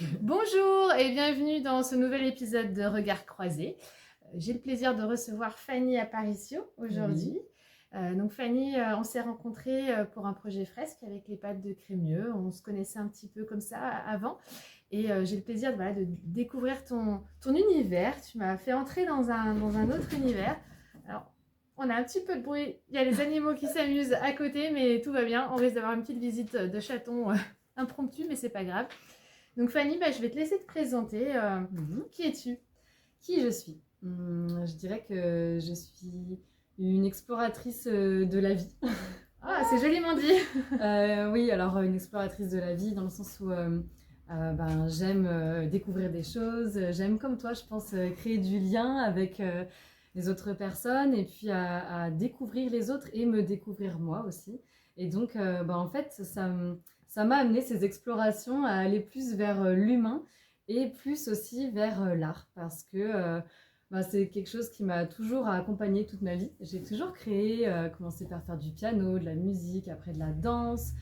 Bonjour et bienvenue dans ce nouvel épisode de Regards croisés. J'ai le plaisir de recevoir Fanny Aparicio Oui. aujourd'hui. Donc Fanny, on s'est rencontrés pour un projet fresque avec les pâtes de Crémieux. On se connaissait un petit peu comme ça avant et j'ai le plaisir de découvrir ton univers. Tu m'as fait entrer dans un autre univers. Alors, on a un petit peu de bruit, il y a les animaux qui s'amusent à côté, mais tout va bien. On risque d'avoir une petite visite de chaton impromptue, mais c'est pas grave. Donc Fanny, je vais te laisser te présenter. Mhm. Qui es-tu? Qui je suis? Je dirais que je suis une exploratrice de la vie. Ah, c'est joliment dit. Oui, alors une exploratrice de la vie dans le sens où j'aime découvrir des choses. J'aime, comme toi, je pense, créer du lien avec les autres personnes et puis à découvrir les autres et me découvrir moi aussi. Et donc, en fait, ça m'a amené ces explorations à aller plus vers l'humain et plus aussi vers l'art parce que c'est quelque chose qui m'a toujours accompagnée toute ma vie. J'ai toujours créé, commencé par faire du piano, de la musique, après de la danse,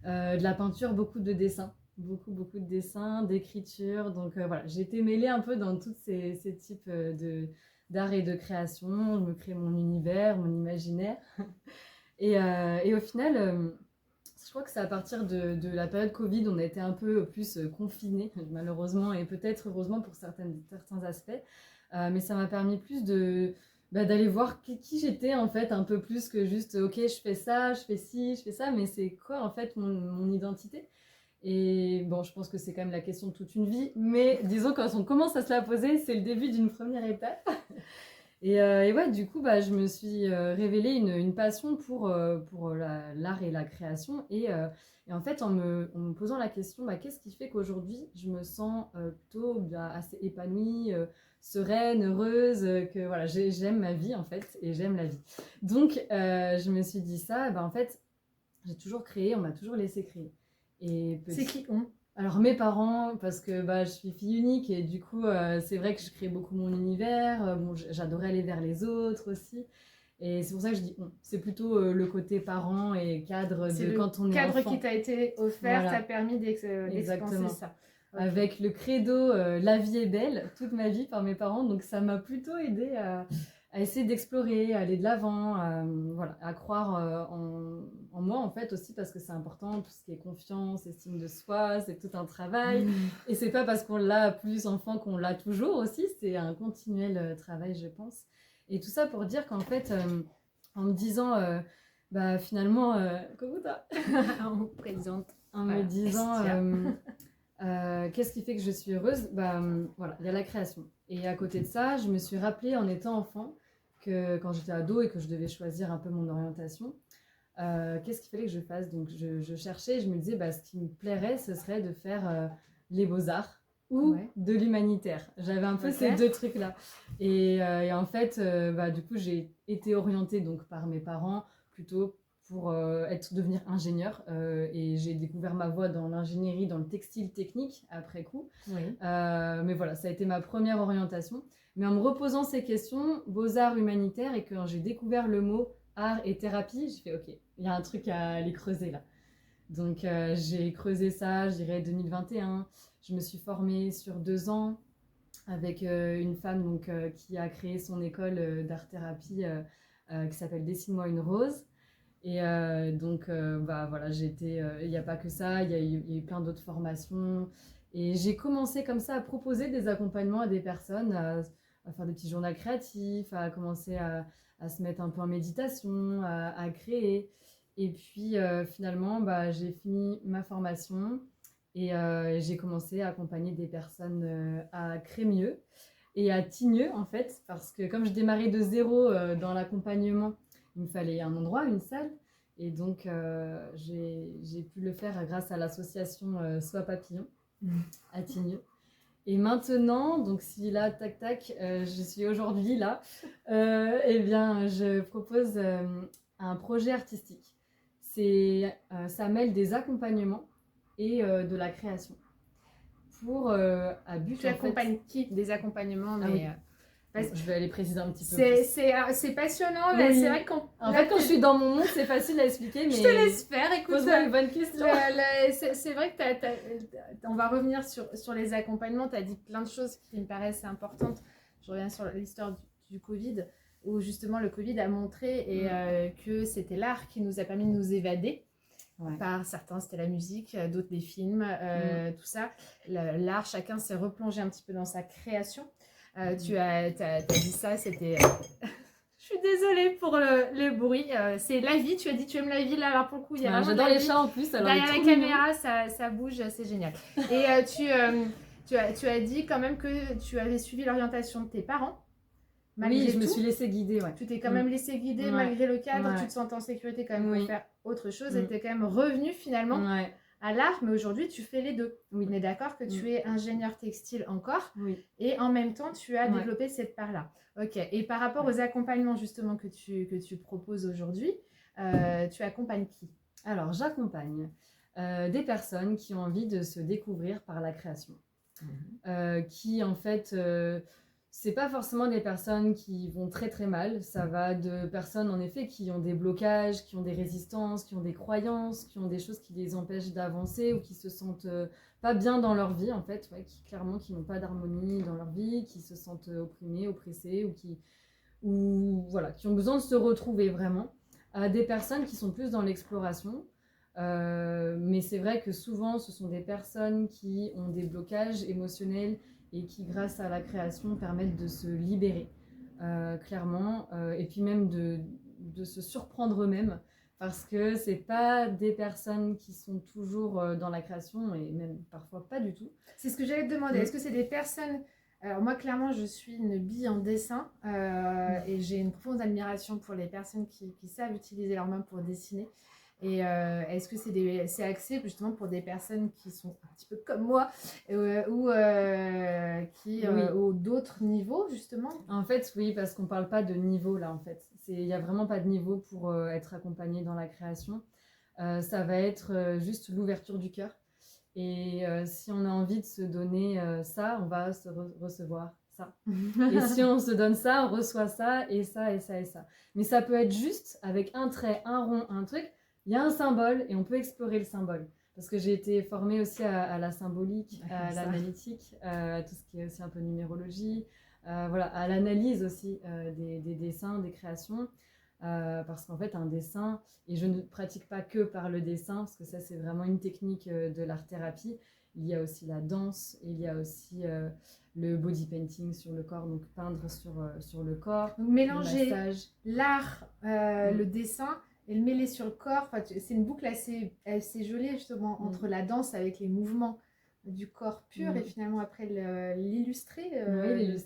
de la peinture, beaucoup de dessins. Beaucoup de dessins, d'écriture. Donc voilà, j'ai été mêlée un peu dans tous ces types d'art et de création. Je me crée mon univers, mon imaginaire. Et au final, je crois que c'est à partir de la période Covid, on a été un peu plus confinés, malheureusement, et peut-être heureusement pour certains aspects. Mais ça m'a permis plus d'aller voir qui j'étais en fait, un peu plus que juste ok, je fais ça, je fais ci, je fais ça, mais c'est quoi en fait mon identité. Et bon, je pense que c'est quand même la question de toute une vie, mais disons quand on commence à se la poser, c'est le début d'une première étape. Et ouais, du coup, je me suis révélée une passion pour l'art et la création. Et en fait, en me posant la question, qu'est-ce qui fait qu'aujourd'hui, je me sens plutôt assez épanouie, sereine, heureuse, que voilà, j'aime ma vie, en fait, et j'aime la vie. Donc, je me suis dit ça, en fait, j'ai toujours créé, on m'a toujours laissé créer. Et C'est petit, qui on? alors mes parents, parce que je suis fille unique et du coup c'est vrai que je crée beaucoup mon univers. Bon, j'adorais aller vers les autres aussi. Et c'est pour ça que je dis on. C'est plutôt le côté parents et cadre C'est de le quand on est cadre qui enfant. t'a été offert, t'a Voilà, permis d'expanser exactement. ça. Ok. Avec le credo la vie est belle toute ma vie par mes parents. Donc ça m'a plutôt aidé à essayer d'explorer, à aller de l'avant, voilà, à croire en moi en fait aussi parce que c'est important, tout ce qui est confiance, estime de soi, c'est tout un travail. Et c'est pas parce qu'on l'a plus enfant qu'on l'a toujours aussi, c'est un continuel travail je pense. Et tout ça pour dire qu'en fait, en me disant, finalement, comment ça. On vous présente. En me Voilà, disant, Estia. qu'est-ce qui fait que je suis heureuse? Voilà, il y a la création. Et à côté de ça, je me suis rappelée en étant enfant que quand j'étais ado et que je devais choisir un peu mon orientation, qu'est-ce qu'il fallait que je fasse? Donc je cherchais, je me disais, ce qui me plairait, ce serait de faire les beaux-arts ou Ouais. de l'humanitaire. J'avais un peu Ok. ces deux trucs-là. Et en fait, du coup, j'ai été orientée donc, par mes parents plutôt pour devenir ingénieur. Et j'ai découvert ma voie dans l'ingénierie, dans le textile technique après coup. Oui. Mais voilà, ça a été ma première orientation. Mais en me reposant ces questions, beaux-arts humanitaires, et quand j'ai découvert le mot art et thérapie, j'ai fait ok, il y a un truc à aller creuser là. Donc j'ai creusé ça, je dirais 2021. Je me suis formée sur 2 ans avec une femme donc, qui a créé son école d'art-thérapie qui s'appelle Dessine-moi une rose. Et donc, voilà, il n'y a pas que ça, il y a eu plein d'autres formations. Et j'ai commencé comme ça à proposer des accompagnements à des personnes, à faire des petits journaux créatifs, à commencer à se mettre un peu en méditation, à créer. Et puis finalement, j'ai fini ma formation et j'ai commencé à accompagner des personnes à Crémieux et à Tignes en fait, parce que comme je démarrais de zéro dans l'accompagnement, il me fallait un endroit, une salle. Et donc, j'ai pu le faire grâce à l'association Sois Papillon à Tignes. Et maintenant, donc si là, tac tac, je suis aujourd'hui là, eh bien, je propose un projet artistique. Ça mêle des accompagnements et de la création. Pour à but Tu en fait. accompagnes qui? Des accompagnements, Ah oui. mais Je vais aller préciser un petit peu c'est passionnant, mais c'est vrai en fait, quand je suis dans mon monde, c'est facile à expliquer, mais... Je te laisse faire, écoute. Pose-moi une bonne question. C'est vrai que on va revenir sur les accompagnements, tu as dit plein de choses qui me paraissent importantes. Je reviens sur l'histoire du Covid, où justement le Covid a montré que c'était l'art qui nous a permis de nous évader. Par certains, c'était la musique, d'autres des films, tout ça. L'art, chacun s'est replongé un petit peu dans sa création. Tu as dit ça, c'était... Je suis désolée pour le bruit. C'est la vie, tu as dit tu aimes la vie, là, alors pour le coup, il y a vraiment j'adore les chats en plus. Alors derrière la caméra, ça bouge, c'est génial. Et tu as dit quand même que tu avais suivi l'orientation de tes parents. Oui, je me suis laissée guider. Tu t'es quand même laissé guider malgré le cadre, tu te sentais en sécurité quand même pour faire autre chose et tu es quand même revenu finalement à l'art, mais aujourd'hui tu fais les deux. On est d'accord que tu es ingénieur textile encore et en même temps tu as développé cette part-là. Ok, et par rapport aux accompagnements justement que tu proposes aujourd'hui, tu accompagnes qui? Alors j'accompagne des personnes qui ont envie de se découvrir par la création, qui en fait... c'est pas forcément des personnes qui vont très très mal, ça va de personnes en effet qui ont des blocages, qui ont des résistances, qui ont des croyances, qui ont des choses qui les empêchent d'avancer ou qui se sentent pas bien dans leur vie en fait, qui n'ont pas d'harmonie dans leur vie, qui se sentent opprimés, oppressés ou voilà, qui ont besoin de se retrouver vraiment. À des personnes qui sont plus dans l'exploration, mais c'est vrai que souvent ce sont des personnes qui ont des blocages émotionnels et qui, grâce à la création, permettent de se libérer, clairement, et puis même de se surprendre eux-mêmes, parce que c'est pas des personnes qui sont toujours dans la création, et même parfois pas du tout. C'est ce que j'allais te demander, est-ce que c'est des personnes... Alors moi, clairement, je suis une bille en dessin, et j'ai une profonde admiration pour les personnes qui savent utiliser leurs mains pour dessiner. Et est-ce que c'est axé justement pour des personnes qui sont un petit peu comme moi ou qui ont d'autres niveaux justement? En fait, oui, parce qu'on ne parle pas de niveau là en fait. Il n'y a vraiment pas de niveau pour être accompagné dans la création. Ça va être juste l'ouverture du cœur. Et si on a envie de se donner ça, on va recevoir ça. Et si on se donne ça, on reçoit ça et ça et ça et ça. Mais ça peut être juste avec un trait, un rond, un truc. Il y a un symbole et on peut explorer le symbole. Parce que j'ai été formée aussi à la symbolique, à l'analytique, à tout ce qui est aussi un peu numérologie, voilà, à l'analyse aussi des dessins, des créations. Parce qu'en fait, un dessin, et je ne pratique pas que par le dessin, parce que ça, c'est vraiment une technique de l'art-thérapie. Il y a aussi la danse, et il y a aussi le body painting sur le corps, donc peindre sur le corps. Donc, mélanger l'art, le dessin, et le mêler sur le corps, c'est une boucle assez jolie justement entre la danse avec les mouvements du corps pur et finalement après l'illustrer,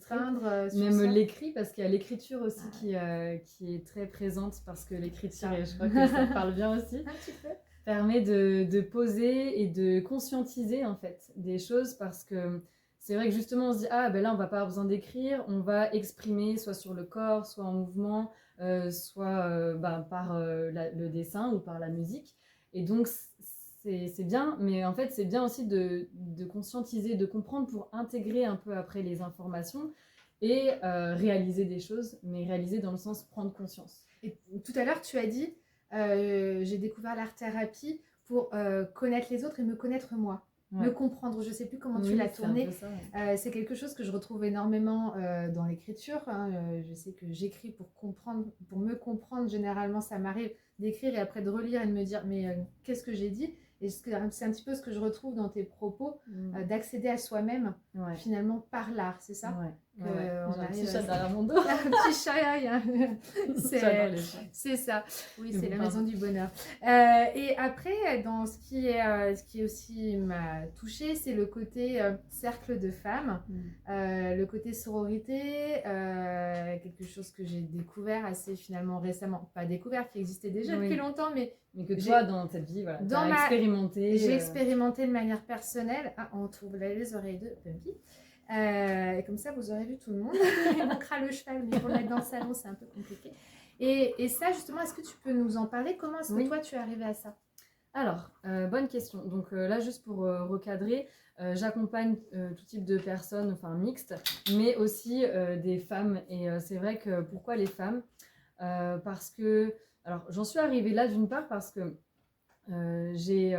peindre. Même l'écrit, parce qu'il y a l'écriture aussi qui est très présente, parce que l'écriture, et je crois que ça parle bien aussi, un petit peu. Permet de poser et de conscientiser en fait des choses, parce que c'est vrai que justement on se dit là on va pas avoir besoin d'écrire, on va exprimer soit sur le corps, soit en mouvement, soit par le dessin ou par la musique, et donc c'est bien, mais en fait c'est bien aussi de conscientiser, de comprendre pour intégrer un peu après les informations et réaliser des choses, mais réaliser dans le sens prendre conscience. Et tout à l'heure tu as dit j'ai découvert l'art-thérapie pour connaître les autres et me connaître moi. Me comprendre, je ne sais plus comment tu l'as tourné. C'est quelque chose que je retrouve énormément dans l'écriture. Je sais que j'écris pour me comprendre. Généralement, ça m'arrive d'écrire et après de relire et de me dire mais qu'est-ce que j'ai dit? Et c'est un petit peu ce que je retrouve dans tes propos, d'accéder à soi-même finalement par l'art, c'est ça? J'ai un petit chat derrière mon dos. Un petit chat, c'est ça. Oui, c'est la maison du bonheur. Et après, dans ce qui aussi m'a touchée, c'est le côté cercle de femmes, le côté sororité, quelque chose que j'ai découvert assez finalement récemment. Pas découvert, qui existait déjà depuis longtemps, mais que toi, dans cette vie, voilà, tu as expérimenté. J'ai expérimenté de manière personnelle. On trouve les oreilles de Pumpy. Comme ça, vous aurez vu tout le monde. Il manquera le cheval, mais pour le mettre dans le salon, c'est un peu compliqué. Et ça, justement, est-ce que tu peux nous en parler? Comment est-ce que toi, tu es arrivée à ça? Alors, bonne question. Donc là, juste pour recadrer, j'accompagne tout type de personnes, enfin mixtes, mais aussi des femmes. Et c'est vrai que pourquoi les femmes? Parce que, alors j'en suis arrivée là d'une part parce que j'ai,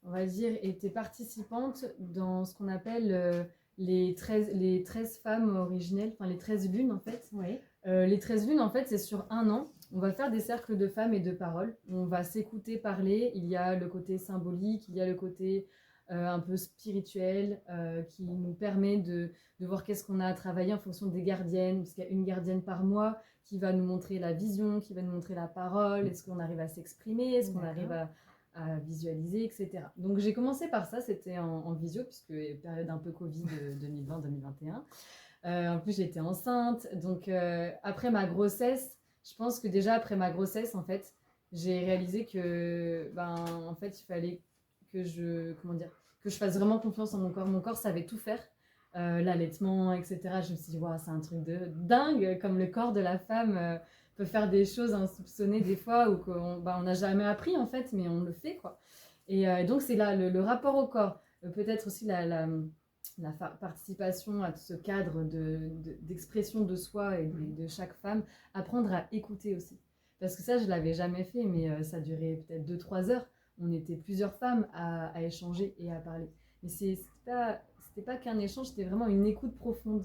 on va dire, été participante dans ce qu'on appelle les 13 femmes originelles, enfin les 13 lunes en fait. Oui. Les 13 lunes, en fait, c'est sur un an. On va faire des cercles de femmes et de paroles. On va s'écouter parler. Il y a le côté symbolique, il y a le côté un peu spirituel qui nous permet de voir qu'est-ce qu'on a à travailler en fonction des gardiennes, parce qu'il y a une gardienne par mois qui va nous montrer la vision, qui va nous montrer la parole, est-ce qu'on arrive à s'exprimer, est-ce qu'on arrive à visualiser, etc. Donc j'ai commencé par ça, c'était en visio, puisque période un peu Covid 2020-2021. En plus, j'étais enceinte. Donc, après ma grossesse, je pense que déjà après ma grossesse, en fait, j'ai réalisé que, en fait, il fallait que comment dire, que je fasse vraiment confiance en mon corps. Mon corps savait tout faire. L'allaitement, etc. Je me suis dit, wow, c'est un truc de dingue, comme le corps de la femme peut faire des choses insoupçonnées des fois, ou qu'on n'a jamais appris, en fait, mais on le fait, quoi. Et donc, c'est là, le rapport au corps. Peut-être aussi la participation à ce cadre d'expression de soi et de chaque femme, apprendre à écouter aussi. Parce que ça, je ne l'avais jamais fait, mais ça durait peut-être 2-3 heures. On était plusieurs femmes à échanger et à parler. Mais c'était pas qu'un échange, c'était vraiment une écoute profonde.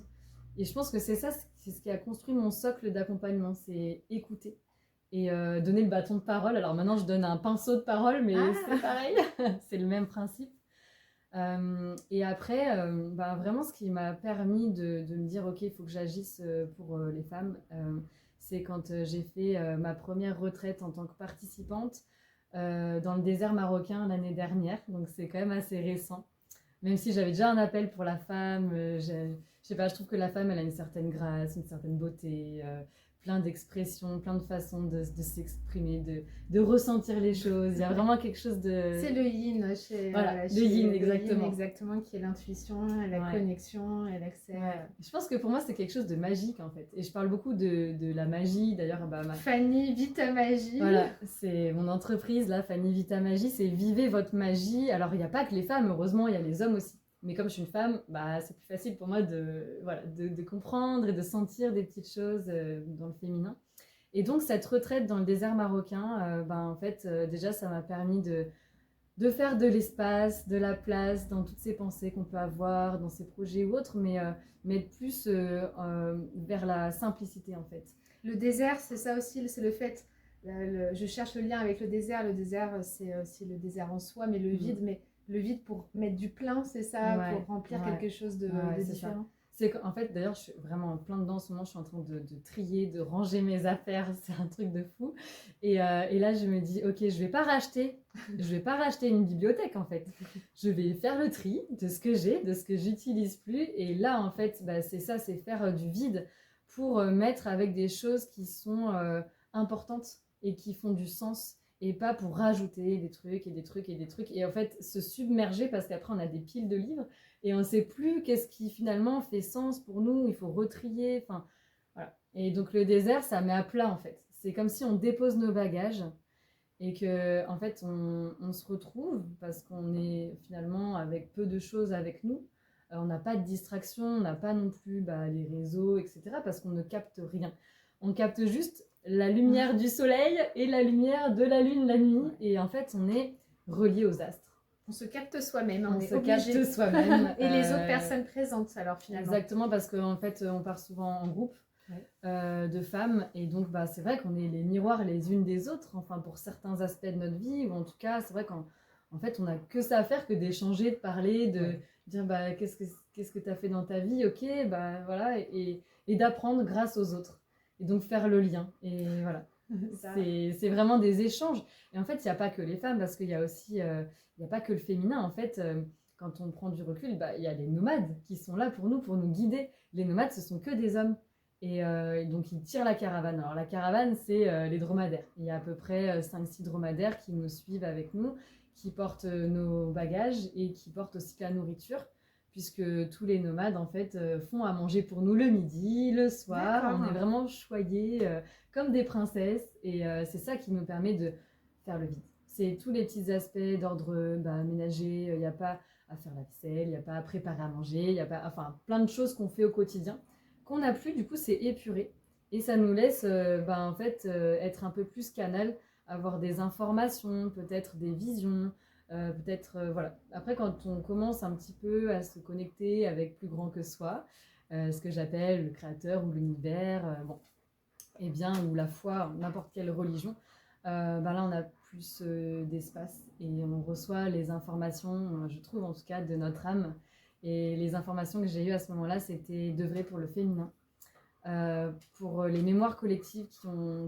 Et je pense que c'est ça, c'est ce qui a construit mon socle d'accompagnement, c'est écouter. Et donner le bâton de parole. Alors maintenant, je donne un pinceau de parole, mais c'est pareil, c'est le même principe. Et après, vraiment, ce qui m'a permis de me dire, ok, il faut que j'agisse pour les femmes, c'est quand j'ai fait ma première retraite en tant que participante dans le désert marocain l'année dernière. Donc, c'est quand même assez récent. Même si j'avais déjà un appel pour la femme, je sais pas, je trouve que la femme, elle a une certaine grâce, une certaine beauté, plein d'expressions, plein de façons de s'exprimer, de ressentir les choses. Il y a vraiment quelque chose de... C'est le yin le yin, exactement. Le yin, exactement, qui est l'intuition, la connexion et l'accès. Je pense que pour moi, c'est quelque chose de magique, en fait. Et je parle beaucoup de la magie. D'ailleurs, Fanny Vita Magie. Voilà, c'est mon entreprise, là, Fanny Vita Magie, c'est vivez votre magie. Alors, il n'y a pas que les femmes, heureusement, il y a les hommes aussi. Mais comme je suis une femme, c'est plus facile pour moi de comprendre et de sentir des petites choses dans le féminin. Et donc, cette retraite dans le désert marocain, en fait, déjà, ça m'a permis de faire de l'espace, de la place dans toutes ces pensées qu'on peut avoir, dans ces projets ou autres, mais plus vers la simplicité, en fait. Le désert, c'est ça aussi, c'est le fait... je cherche le lien avec le désert. Le désert, c'est aussi le désert en soi, mais le vide, mais le vide pour mettre du plein, c'est ça, pour remplir quelque chose de différent. C'est qu'en fait, d'ailleurs, je suis vraiment en plein dedans en ce moment, je suis en train de trier, de ranger mes affaires, c'est un truc de fou. Et là, je me dis, ok, je vais pas racheter une bibliothèque en fait. Je vais faire le tri de ce que j'ai, de ce que j'utilise plus. Et là, en fait, c'est ça, c'est faire du vide pour mettre avec des choses qui sont importantes et qui font du sens. Et pas pour rajouter des trucs et des trucs et des trucs. Et en fait, se submerger parce qu'après, on a des piles de livres et on ne sait plus qu'est-ce qui finalement fait sens pour nous. Il faut retrier. Enfin, voilà. Et donc, le désert, ça met à plat en fait. C'est comme si on dépose nos bagages et que en fait, on se retrouve parce qu'on est finalement avec peu de choses avec nous. On n'a pas de distraction, on n'a pas non plus les réseaux, etc. parce qu'on ne capte rien. On capte juste la lumière du soleil et la lumière de la lune la nuit. Et en fait, on est relié aux astres. On se capte soi-même, on se capte soi-même. Et les autres personnes présentes, alors finalement. Exactement, parce qu'en fait, on part souvent en groupe de femmes. Et donc, c'est vrai qu'on est les miroirs les unes des autres, enfin, pour certains aspects de notre vie. Ou en tout cas, c'est vrai qu'en fait, on n'a que ça à faire que d'échanger, de parler, de dire qu'est-ce que tu as fait dans ta vie, ok, voilà, et d'apprendre grâce aux autres. Et donc faire le lien. Et voilà. C'est vraiment des échanges. Et en fait, il n'y a pas que les femmes, parce qu'il y a aussi, il n'y a pas que le féminin. En fait, quand on prend du recul, il y a les nomades qui sont là pour nous guider. Les nomades, ce sont que des hommes. Et donc, ils tirent la caravane. Alors, la caravane, c'est les dromadaires. Il y a à peu près 5-6 dromadaires qui nous suivent avec nous, qui portent nos bagages et qui portent aussi la nourriture. Puisque tous les nomades, en fait, font à manger pour nous le midi, le soir. On est vraiment choyés comme des princesses. Et c'est ça qui nous permet de faire le vide. c'est tous les petits aspects d'ordre ménager. Il n'y a pas à faire la vaisselle, il n'y a pas à préparer à manger, il n'y a pas, enfin, plein de choses qu'on fait au quotidien qu'on n'a plus. Du coup, c'est épuré. Et ça nous laisse en fait, être un peu plus canal, avoir des informations, peut-être des visions, peut-être, voilà. Après, quand on commence un petit peu à se connecter avec plus grand que soi, ce que j'appelle le créateur ou l'univers, eh bien, ou la foi, n'importe quelle religion, là, on a plus d'espace et on reçoit les informations, je trouve en tout cas, de notre âme. Et les informations que j'ai eues à ce moment-là, c'était d'œuvrer pour le féminin. Pour les mémoires collectives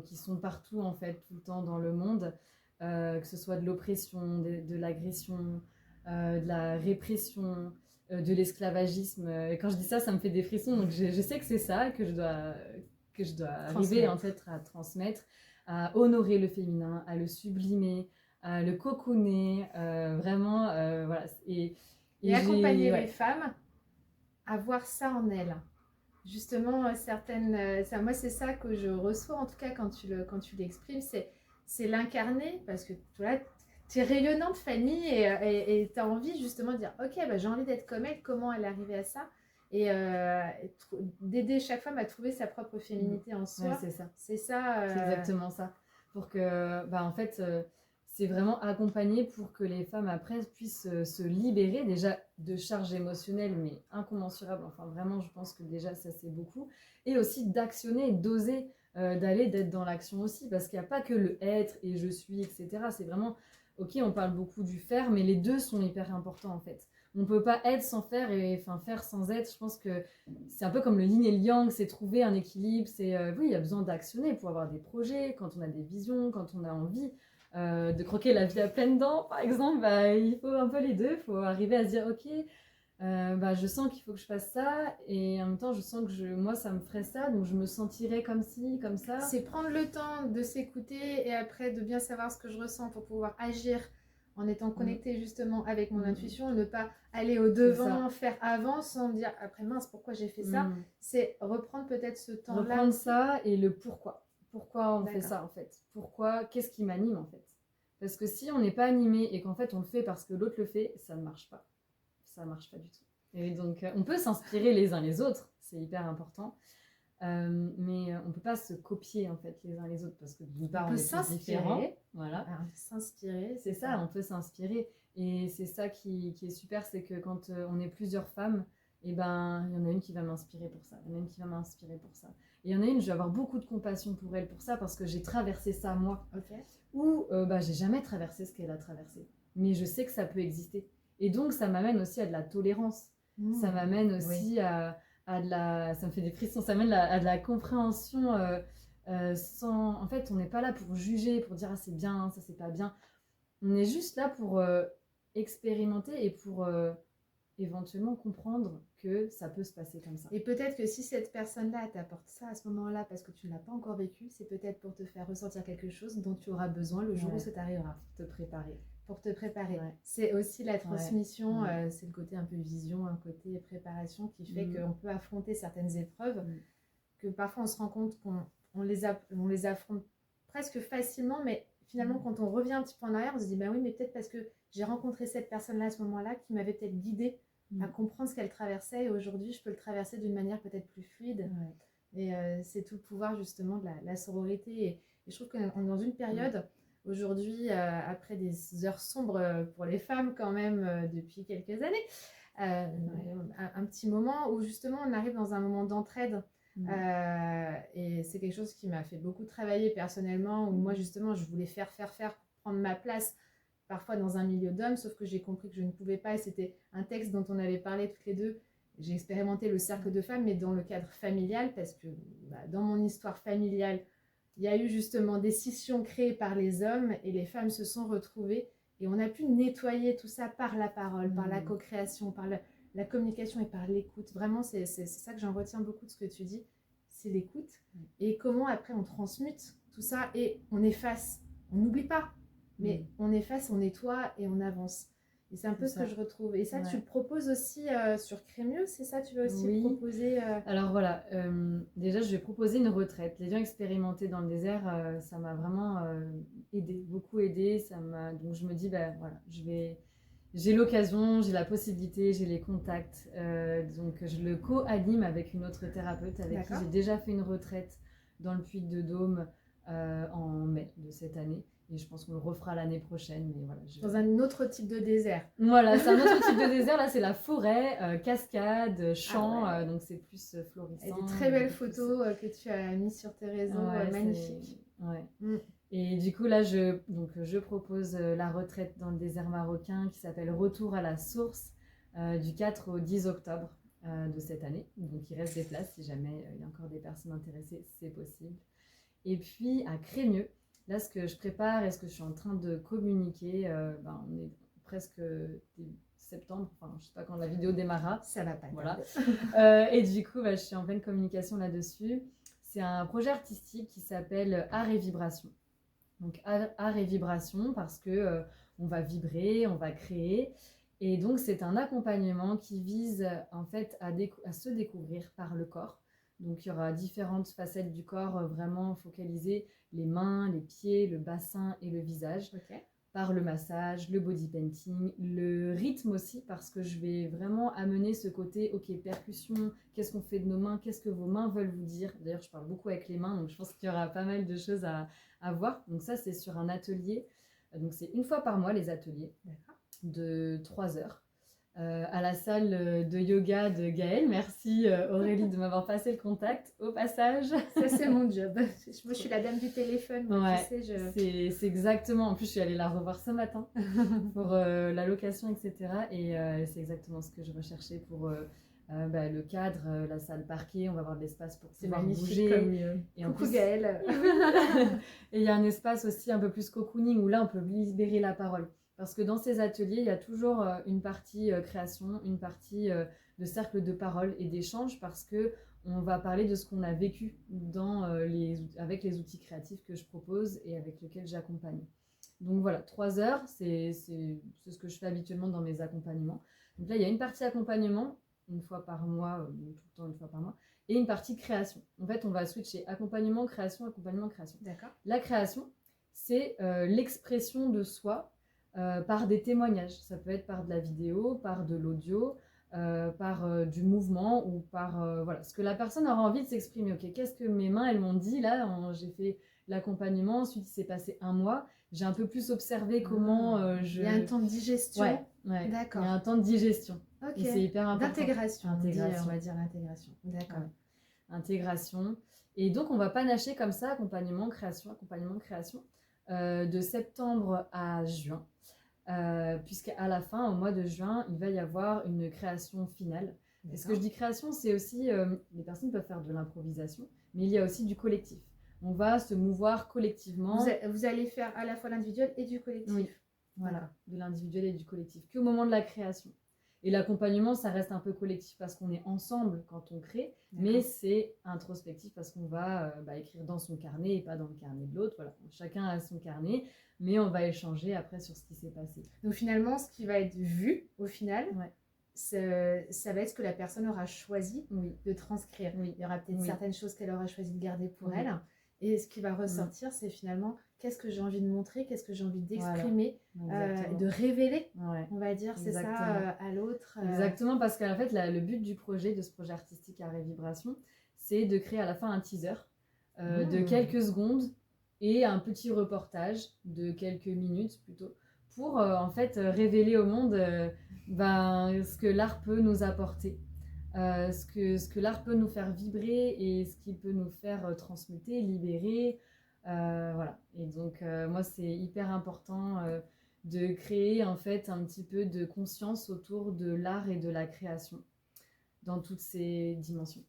qui sont partout, en fait, tout le temps dans le monde, que ce soit de l'oppression, de l'agression, de la répression, de l'esclavagisme. Et quand je dis ça, ça me fait des frissons. Donc je sais que c'est ça que je dois arriver en fait à transmettre, à honorer le féminin, à le sublimer, à le cocooner, vraiment, voilà. Et accompagner ouais. les femmes à voir ça en elles. Justement, moi c'est ça que je reçois en tout cas quand tu l'exprimes, c'est l'incarner parce que toi, tu es rayonnante Fanny et tu as envie justement de dire ok, j'ai envie d'être comme elle, comment elle est arrivée à ça et d'aider chaque femme à trouver sa propre féminité en soi. Ouais, c'est ça. C'est ça. C'est exactement ça. Pour que, en fait, c'est vraiment accompagné pour que les femmes après puissent se libérer déjà de charges émotionnelles, mais incommensurables. Enfin, vraiment, je pense que déjà, ça, c'est beaucoup. Et aussi d'actionner, d'oser, d'être dans l'action aussi. Parce qu'il n'y a pas que le être et je suis, etc. C'est vraiment, ok, on parle beaucoup du faire, mais les deux sont hyper importants en fait. On ne peut pas être sans faire et faire sans être. Je pense que c'est un peu comme le yin et le yang, c'est trouver un équilibre. C'est oui, il y a besoin d'actionner pour avoir des projets, quand on a des visions, quand on a envie de croquer la vie à pleines dents, par exemple. Il faut un peu les deux. Il faut arriver à se dire ok, je sens qu'il faut que je fasse ça et en même temps je sens que moi ça me ferait ça, donc je me sentirais comme ci, comme ça. C'est prendre le temps de s'écouter et après de bien savoir ce que je ressens pour pouvoir agir en étant connecté justement avec mon intuition, ne pas aller au devant, faire avant sans me dire après mince pourquoi j'ai fait ça. C'est reprendre peut-être ce temps-là. Reprendre ça et le pourquoi. Pourquoi on fait ça en fait. Pourquoi, qu'est-ce qui m'anime en fait. Parce que si on n'est pas animé et qu'en fait on le fait parce que l'autre le fait, ça ne marche pas. Ça ne marche pas du tout. Et donc on peut s'inspirer les uns les autres, c'est hyper important. Mais on ne peut pas se copier en fait les uns les autres parce que d'une part on est tous différents. Voilà. S'inspirer, c'est ça, on peut s'inspirer. Et c'est ça qui est super, c'est que quand on est plusieurs femmes, il y en a une qui va m'inspirer pour ça, il y en a une qui va m'inspirer pour ça. Et il y en a une, je vais avoir beaucoup de compassion pour elle pour ça parce que j'ai traversé ça moi. Ou j'ai jamais traversé ce qu'elle a traversé. Mais je sais que ça peut exister. Et donc ça m'amène aussi à de la tolérance. Ça m'amène aussi à de la... Ça me fait des frissons, ça m'amène à de la compréhension sans... En fait, on n'est pas là pour juger, pour dire « Ah, c'est bien, ça, c'est pas bien ». On est juste là pour expérimenter et pour éventuellement comprendre que ça peut se passer comme ça. Et peut-être que si cette personne-là t'apporte ça à ce moment-là parce que tu ne l'as pas encore vécu, c'est peut-être pour te faire ressentir quelque chose dont tu auras besoin le jour où ça t'arrivera. Te préparer. Pour te préparer. C'est aussi la transmission, c'est le côté un peu vision, un côté préparation qui fait qu'on peut affronter certaines épreuves que parfois on se rend compte qu'on les affronte presque facilement, mais finalement quand on revient un petit peu en arrière, on se dit bah oui, mais peut-être parce que j'ai rencontré cette personne-là à ce moment-là qui m'avait peut-être guidée à comprendre ce qu'elle traversait et aujourd'hui je peux le traverser d'une manière peut-être plus fluide. Et c'est tout le pouvoir justement de la sororité et je trouve qu'on est dans une période aujourd'hui, après des heures sombres pour les femmes quand même depuis quelques années, un petit moment où justement on arrive dans un moment d'entraide et c'est quelque chose qui m'a fait beaucoup travailler personnellement où moi justement je voulais faire pour prendre ma place parfois dans un milieu d'hommes, sauf que j'ai compris que je ne pouvais pas et c'était un texte dont on avait parlé toutes les deux. J'ai expérimenté le cercle de femmes mais dans le cadre familial parce que dans mon histoire familiale il y a eu justement des scissions créées par les hommes et les femmes se sont retrouvées et on a pu nettoyer tout ça par la parole, par la co-création, par la communication et par l'écoute. Vraiment, c'est ça que j'en retiens beaucoup de ce que tu dis, c'est l'écoute. Et comment après on transmute tout ça et on efface, on n'oublie pas, mais on efface, on nettoie et on avance. Et c'est un peu C'est ce que ça. je retrouve. Et ça, Ouais. tu le proposes aussi sur Crémieux, c'est ça? Tu vas aussi Oui. proposer... Alors voilà, déjà je vais proposer une retraite. Les liens expérimentés dans le désert, ça m'a vraiment aidé, beaucoup aidé. Donc je me dis, ben voilà, j'ai l'occasion, j'ai la possibilité, j'ai les contacts. Donc je le co-anime avec une autre thérapeute avec qui D'accord. j'ai déjà fait une retraite dans le Puy-de-Dôme en mai de cette année. Et je pense qu'on le refera l'année prochaine. Mais voilà, Dans un autre type de désert. Voilà, c'est un autre type de désert. Là, c'est la forêt, cascade, champ. Ah ouais. Donc c'est plus florissant. Et des très belles beaucoup plus- photos que tu as mises sur tes réseaux, Ouais, magnifiques. ouais. Mm. Et du coup, là, je propose la retraite dans le désert marocain qui s'appelle Retour à la source du 4 au 10 octobre de cette année. Donc il reste des places si jamais il y a encore des personnes intéressées, c'est possible. Et puis à Crémieux, là, ce que je prépare et ce que je suis en train de communiquer, on est presque début septembre, enfin, je sais pas quand la vidéo démarrera. Ça va pas. Voilà. Et du coup, je suis en pleine communication là-dessus. C'est un projet artistique qui s'appelle Art et Vibration. Donc art et vibration parce que on va vibrer, on va créer. Et donc c'est un accompagnement qui vise en fait à se découvrir par le corps. Donc il y aura différentes facettes du corps vraiment focalisées, les mains, les pieds, le bassin et le visage. Ok. Par le massage, le body painting, le rythme aussi, parce que je vais vraiment amener ce côté, ok, percussion, qu'est-ce qu'on fait de nos mains, qu'est-ce que vos mains veulent vous dire. D'ailleurs, je parle beaucoup avec les mains, donc je pense qu'il y aura pas mal de choses à voir. Donc ça, c'est sur un atelier. Donc c'est une fois par mois, les ateliers, de 3 heures. À la salle de yoga de Gaëlle. Merci Aurélie de m'avoir passé le contact au passage. Ça, c'est mon job. Moi, je suis la dame du téléphone. Moi, Ouais, tu sais, c'est exactement. En plus, je suis allée la revoir ce matin pour la location, etc. Et c'est exactement ce que je recherchais pour le cadre, la salle parquet. On va avoir de l'espace pour pouvoir bouger. Comme Et en coucou plus, Gaëlle. et il y a un espace aussi un peu plus cocooning où là, on peut libérer la parole. Parce que dans ces ateliers, il y a toujours une partie création, une partie de cercle de parole et d'échange parce que on va parler de ce qu'on a vécu avec les outils créatifs que je propose et avec lesquels j'accompagne. Donc voilà, 3 heures, c'est ce que je fais habituellement dans mes accompagnements. Donc là, il y a une partie accompagnement, une fois par mois, tout le temps une fois par mois, et une partie création. En fait, on va switcher accompagnement, création, accompagnement, création. D'accord. La création, c'est l'expression de soi par des témoignages. Ça peut être par de la vidéo, par de l'audio, par du mouvement ou par voilà, ce que la personne aura envie de s'exprimer. Ok, qu'est-ce que mes mains elles m'ont dit là j'ai fait l'accompagnement, ensuite il s'est passé un mois, j'ai un peu plus observé comment Il y a un temps de digestion. Ouais, D'accord. il y a un temps de digestion. Ok. Et c'est hyper important. D'intégration. Intégration. On va dire l'intégration. D'accord. Ouais. Intégration. Et donc on va panacher comme ça, accompagnement, création, de septembre à juin. Puisqu'à la fin, au mois de juin, il va y avoir une création finale. Et ce que je dis création, c'est aussi, les personnes peuvent faire de l'improvisation, mais il y a aussi du collectif. On va se mouvoir collectivement. Vous allez faire à la fois l'individuel et du collectif. Oui, voilà, de l'individuel et du collectif, qu'au moment de la création. Et l'accompagnement, ça reste un peu collectif parce qu'on est ensemble quand on crée, mais c'est introspectif parce qu'on va écrire dans son carnet et pas dans le carnet de l'autre. Voilà, chacun a son carnet, mais on va échanger après sur ce qui s'est passé. Donc finalement, ce qui va être vu au final, ça va être ce que la personne aura choisi de transcrire. Il y aura peut-être certaines choses qu'elle aura choisi de garder pour elle. Et ce qui va ressortir, c'est finalement qu'est-ce que j'ai envie de montrer, qu'est-ce que j'ai envie d'exprimer, de révéler, on va dire, c'est ça à l'autre. Exactement, parce qu'en fait, le but du projet, de ce projet artistique Art et Vibration, c'est de créer à la fin un teaser de quelques secondes et un petit reportage de quelques minutes plutôt, pour en fait révéler au monde ce que l'art peut nous apporter. Ce que l'art peut nous faire vibrer et ce qu'il peut nous faire transmuter, libérer. Voilà. Et donc, moi, c'est hyper important de créer en fait un petit peu de conscience autour de l'art et de la création dans toutes ces dimensions.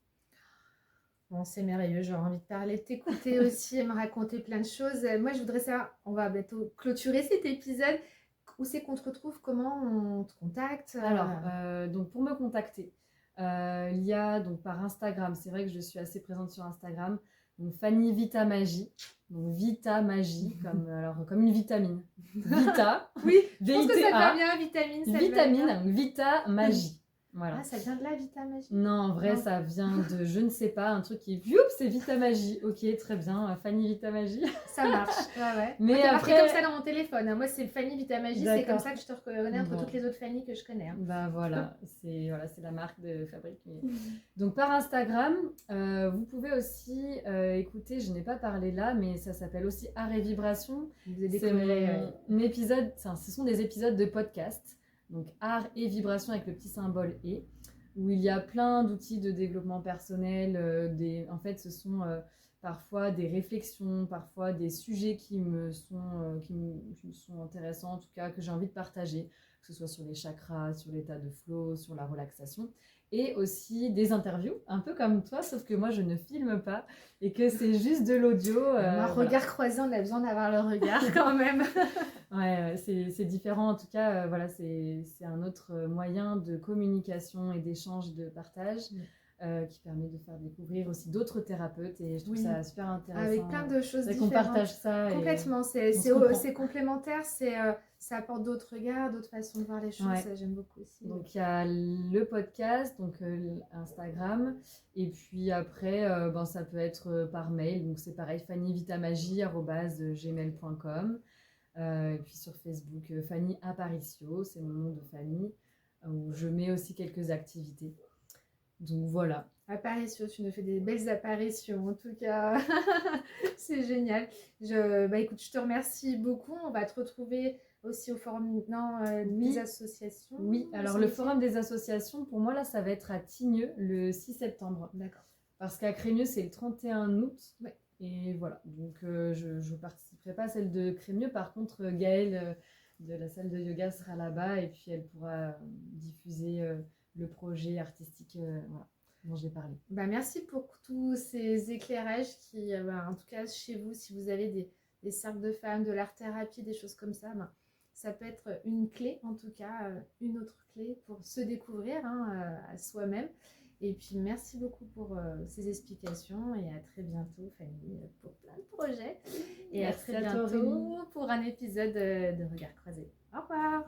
Bon, c'est merveilleux, j'aurais envie de parler, de t'écouter aussi et me raconter plein de choses. Moi, je voudrais savoir, on va bientôt clôturer cet épisode. Où c'est qu'on te retrouve? Comment on te contacte? Alors, donc pour me contacter, il y a donc par Instagram, c'est vrai que je suis assez présente sur Instagram, donc Fanny Vita Magie. Donc Vita Magie, comme une vitamine. Vita, Oui, je pense que ça V-I-T-A, va bien, vitamine. Ça te va vitamine, bien. donc Vita Magie. Voilà. Ah, ça vient de là, Vita Magie? Non, en vrai, Non. ça vient de, je ne sais pas, un truc qui, youp, c'est Vita Magie. Ok, très bien, Fanny Vita Magie. Ça marche, ouais. Mais Moi, t'es après- marqué comme ça dans mon téléphone, hein. Moi, c'est Fanny Vita Magie, c'est comme D'accord. ça que je te reconnais entre Bon. toutes les autres Fanny que je connais, hein. Bah voilà, c'est la marque de fabrique. Donc par Instagram, vous pouvez aussi écouter, je n'ai pas parlé là, mais ça s'appelle aussi Art et Vibration. Vous avez C'est découvert, mon épisode, ce sont des épisodes de podcast, donc Art et Vibration avec le petit symbole et, où il y a plein d'outils de développement personnel. En fait, ce sont parfois des réflexions, parfois des sujets qui me sont intéressants, en tout cas que j'ai envie de partager, que ce soit sur les chakras, sur l'état de flow, sur la relaxation, et aussi des interviews, un peu comme toi, sauf que moi je ne filme pas et que c'est juste de l'audio. Un regard croisé, on a besoin d'avoir le regard quand même. Ouais, c'est différent. En tout cas, voilà, c'est un autre moyen de communication et d'échange, de partage qui permet de faire découvrir aussi d'autres thérapeutes. Et je trouve ça super intéressant. Avec plein de choses qu'on différentes. partage ça. Complètement, c'est complémentaire, ça apporte d'autres regards, d'autres façons de voir les choses. Ouais. Ça, j'aime beaucoup aussi. Donc il y a le podcast, donc Instagram, et puis après ça peut être par mail, donc c'est pareil, fannyvitamagie@gmail.com, et puis sur Facebook Fanny Aparicio, c'est mon nom de famille, où je mets aussi quelques activités. Donc voilà. Apparition, tu nous fais des belles apparitions en tout cas. C'est génial. Écoute, je te remercie beaucoup. On va te retrouver aussi au forum des associations. Oui, alors le forum des associations, pour moi là, ça va être à Tignes le 6 septembre. D'accord. Parce qu'à Crémieux, c'est le 31 août. Ouais. Et voilà, donc je ne participerai pas à celle de Crémieux. Par contre, Gaëlle de la salle de yoga sera là-bas et puis elle pourra diffuser le projet artistique dont j'ai parlé. Merci pour tous ces éclairages qui, en tout cas chez vous, si vous avez des cercles de femmes, de l'art-thérapie, des choses comme ça, ça peut être une clé, en tout cas une autre clé pour se découvrir à soi-même. Et puis merci beaucoup pour ces explications et à très bientôt Fanny pour plein de projets. Et merci à très bientôt pour un épisode de Regard Croisé. Au revoir.